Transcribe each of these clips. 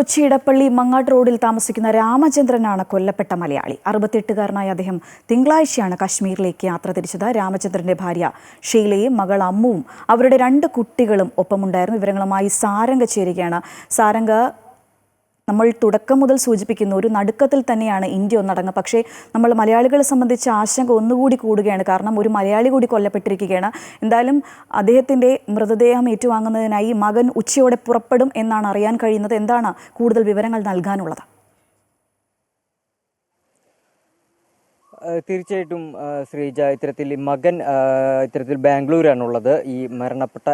കൊച്ചി ഇടപ്പള്ളി മങ്ങാട് റോഡിൽ താമസിക്കുന്ന രാമചന്ദ്രനാണ് കൊല്ലപ്പെട്ട മലയാളി. 68-കാരനായ അദ്ദേഹം തിങ്കളാഴ്ചയാണ് കശ്മീരിലേക്ക് യാത്ര തിരിച്ചത്. രാമചന്ദ്രന്റെ ഭാര്യ ഷീലയും മകൾ അമ്മുവും അവരുടെ 2 കുട്ടികളും ഒപ്പമുണ്ടായിരുന്നു. വിവരങ്ങളുമായി സാരംഗ ചേരുകയാണ്. സാരംഗ, നമ്മൾ തുടക്കം മുതൽ സൂചിപ്പിക്കുന്ന ഒരു നടുക്കത്തിൽ തന്നെയാണ് ഇന്ത്യ ഒന്നടങ്ങുക. പക്ഷേ നമ്മൾ മലയാളികളെ സംബന്ധിച്ച് ആശങ്ക ഒന്നുകൂടി കൂടുകയാണ്. കാരണം ഒരു മലയാളി കൂടി കൊല്ലപ്പെട്ടിരിക്കുകയാണ്. എന്തായാലും അദ്ദേഹത്തിൻ്റെ മൃതദേഹം ഏറ്റുവാങ്ങുന്നതിനായി മകൻ ഉച്ചയോടെ പുറപ്പെടും എന്നാണ് അറിയാൻ കഴിയുന്നത്. എന്താണ് കൂടുതൽ വിവരങ്ങൾ നൽകാനുള്ളത്? തീർച്ചയായിട്ടും ശ്രീജ, ഇത്തരത്തിൽ മകൻ ഇത്തരത്തിൽ ബാംഗ്ലൂരാണുള്ളത്. ഈ മരണപ്പെട്ട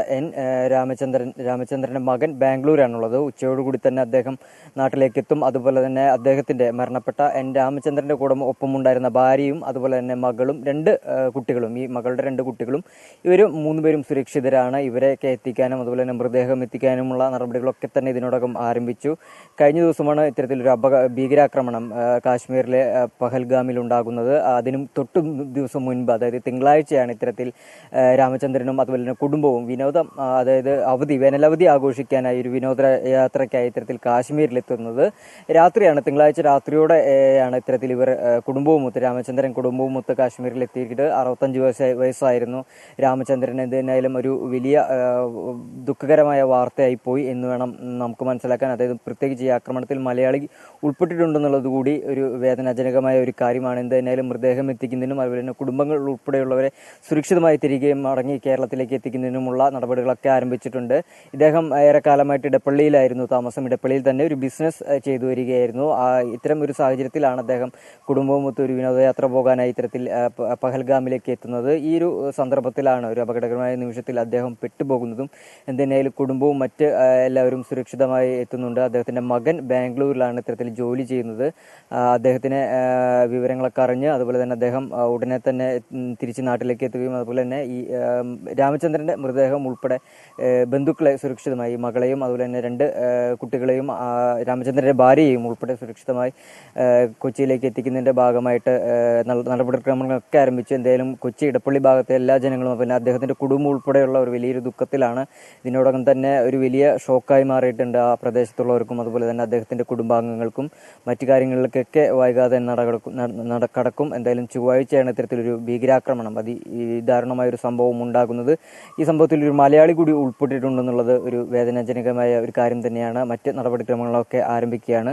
രാമചന്ദ്രന്റെ മകൻ ബാംഗ്ലൂരാണുള്ളത്. ഉച്ചയോടുകൂടി തന്നെ അദ്ദേഹം നാട്ടിലേക്ക് എത്തും. അതുപോലെ തന്നെ അദ്ദേഹത്തിന്റെ മരണപ്പെട്ട രാമചന്ദ്രന്റെ കൂടെ ഒപ്പമുണ്ടായിരുന്ന ഭാര്യയും അതുപോലെ തന്നെ മകളും 2 കുട്ടികളും, ഈ മകളുടെ 2 കുട്ടികളും, ഇവരും 3 പേരും സുരക്ഷിതരാണ്. ഇവരെയൊക്കെ എത്തിക്കാനും അതുപോലെ തന്നെ മൃതദേഹം എത്തിക്കാനുമുള്ള നടപടികളൊക്കെ തന്നെ ഇതിനോടകം ആരംഭിച്ചു. കഴിഞ്ഞ ദിവസമാണ് ഇത്തരത്തിലൊരു ഭീകരാക്രമണം കാശ്മീരിലെ പഹൽഗാമിൽ ഉണ്ടാകുന്നത്. അതിനും തൊട്ടു ദിവസം മുൻപ്, അതായത് തിങ്കളാഴ്ചയാണ് ഇത്തരത്തിൽ രാമചന്ദ്രനും അതുപോലെ തന്നെ കുടുംബവും വേനലവധി ആഘോഷിക്കാനായി ഒരു വിനോദ യാത്രയ്ക്കായി ഇത്തരത്തിൽ കാശ്മീരിലെത്തുന്നത്. രാത്രിയാണ്, തിങ്കളാഴ്ച രാത്രിയോടെയാണ് ഇത്തരത്തിൽ ഇവർ രാമചന്ദ്രൻ കുടുംബവും കാശ്മീരിലെത്തിയിട്ട് 65 വയസ്സായിരുന്നു രാമചന്ദ്രൻ. എന്തായാലും ഒരു വലിയ ദുഃഖകരമായ വാർത്തയായി പോയി എന്ന് വേണം നമുക്ക് മനസ്സിലാക്കാൻ. അതായത് പ്രത്യേകിച്ച് ഈ ആക്രമണത്തിൽ മലയാളി ഉൾപ്പെട്ടിട്ടുണ്ടെന്നുള്ളത് കൂടി ഒരു വേദനാജനകമായ ഒരു കാര്യമാണ്. എന്തായാലും മൃതദേഹം എത്തിക്കുന്നതിനും അതുപോലെ തന്നെ കുടുംബങ്ങൾ ഉൾപ്പെടെയുള്ളവരെ സുരക്ഷിതമായി തിരികെ മടങ്ങി കേരളത്തിലേക്ക് എത്തിക്കുന്നതിനുമുള്ള നടപടികളൊക്കെ ആരംഭിച്ചിട്ടുണ്ട്. ഇദ്ദേഹം ഏറെക്കാലമായിട്ട് ഇടപ്പള്ളിയിലായിരുന്നു താമസം. ഇടപ്പള്ളിയിൽ തന്നെ ഒരു ബിസിനസ് ചെയ്തു വരികയായിരുന്നു. ഇത്തരം ഒരു സാഹചര്യത്തിലാണ് അദ്ദേഹം കുടുംബവുമൊത്ത് ഒരു വിനോദയാത്ര പോകാനായി ഇത്തരത്തിൽ പഹൽഗാമിലേക്ക് എത്തുന്നത്. ഈ ഒരു സന്ദർഭത്തിലാണ്, ഒരു അപകടകരമായ നിമിഷത്തിൽ അദ്ദേഹം പെട്ടുപോകുന്നതും. എന്തായാലും കുടുംബവും മറ്റ് എല്ലാവരും സുരക്ഷിതമായി എത്തുന്നുണ്ട്. അദ്ദേഹത്തിന്റെ മകൻ ബാംഗ്ലൂരിലാണ് ഇത്തരത്തിൽ ജോലി ചെയ്യുന്നത്. അദ്ദേഹത്തിന് വിവരങ്ങളൊക്കെ അറിഞ്ഞ് അതുപോലെ തന്നെ അദ്ദേഹം ഉടനെ തന്നെ തിരിച്ച് നാട്ടിലേക്ക് എത്തുകയും അതുപോലെ തന്നെ ഈ രാമചന്ദ്രന്റെ മൃതദേഹം ഉൾപ്പെടെ ബന്ധുക്കളെ സുരക്ഷിതമായി, മകളെയും അതുപോലെ തന്നെ 2 കുട്ടികളെയും രാമചന്ദ്രന്റെ ഭാര്യയെയും ഉൾപ്പെടെ സുരക്ഷിതമായി കൊച്ചിയിലേക്ക് എത്തിക്കുന്നതിന്റെ ഭാഗമായിട്ട് നടപടിക്രമങ്ങളൊക്കെ ആരംഭിച്ചു. എന്തായാലും കൊച്ചി ഇടപ്പള്ളി ഭാഗത്തെ എല്ലാ ജനങ്ങളും പിന്നെ അദ്ദേഹത്തിന്റെ കുടുംബം ഉൾപ്പെടെയുള്ള ഒരു വലിയൊരു ദുഃഖത്തിലാണ്. ഇതിനോടകം തന്നെ ഒരു വലിയ ഷോക്കായി മാറിയിട്ടുണ്ട് ആ പ്രദേശത്തുള്ളവർക്കും അതുപോലെ തന്നെ അദ്ദേഹത്തിന്റെ കുടുംബാംഗങ്ങൾക്കും. മറ്റു കാര്യങ്ങളിലേക്കൊക്കെ വൈകാതെ നടക്കും. എന്തായാലും ചൊവ്വാഴ്ചയാണ് ഇത്തരത്തിലൊരു ഭീകരാക്രമണം, ദാരുണമായ ഒരു സംഭവം ഉണ്ടാകുന്നത്. ഈ സംഭവത്തിൽ ഒരു മലയാളി കൂടി ഉൾപ്പെട്ടിട്ടുണ്ടെന്നുള്ളത് ഒരു വേദനാജനകമായ ഒരു കാര്യം തന്നെയാണ്. മറ്റ് നടപടിക്രമങ്ങളൊക്കെ ആരംഭിക്കുകയാണ്.